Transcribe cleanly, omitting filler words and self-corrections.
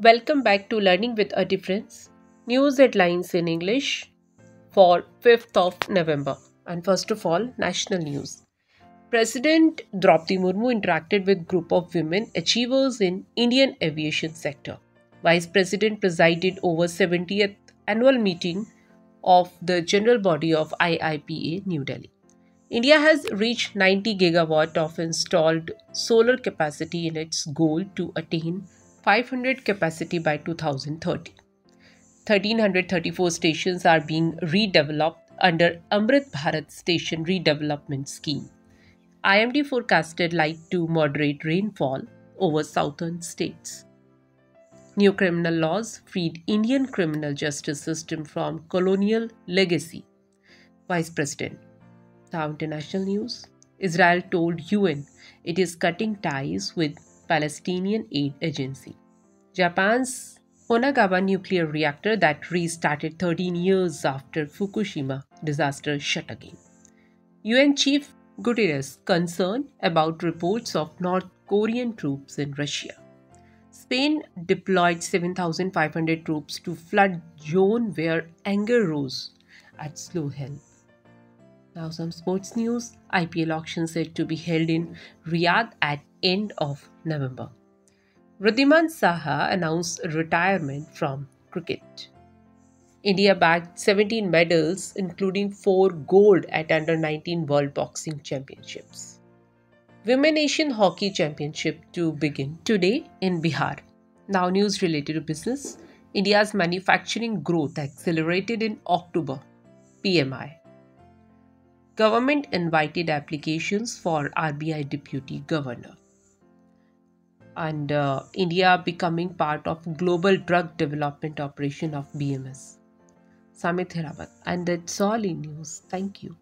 Welcome back to Learning with a Difference. News headlines in English for 5th of November. And first of all, national news. President Draupadi Murmu interacted with group of women achievers in Indian aviation sector. Vice President presided over 70th annual meeting of the general body of IIPA New Delhi. India has reached 90 gigawatt of installed solar capacity in its goal to attain 500 capacity by 2030. 1,334 stations are being redeveloped under Amrit Bharat Station Redevelopment Scheme. IMD forecasted light to moderate rainfall over southern states. New criminal laws freed Indian criminal justice system from colonial legacy. Vice President. Now, international news. Israel told UN it is cutting ties with Palestinian Aid Agency. Japan's Onagawa nuclear reactor that restarted 13 years after Fukushima disaster shut again. UN Chief Guterres concerned about reports of North Korean troops in Russia. Spain deployed 7,500 troops to flood zone where anger rose at slow help. Now some sports news. IPL auction set to be held in Riyadh at end of November. Wriddhiman Saha announced retirement from cricket. India bagged 17 medals including 4 gold at Under-19 World Boxing Championships. Women Asian Hockey Championship to begin today in Bihar. Now news related to business. India's manufacturing growth accelerated in October. PMI. Government invited applications for RBI Deputy Governor. And India becoming part of Global Drug Development Operation of BMS. Samit Hirawat. And that's all in news. Thank you.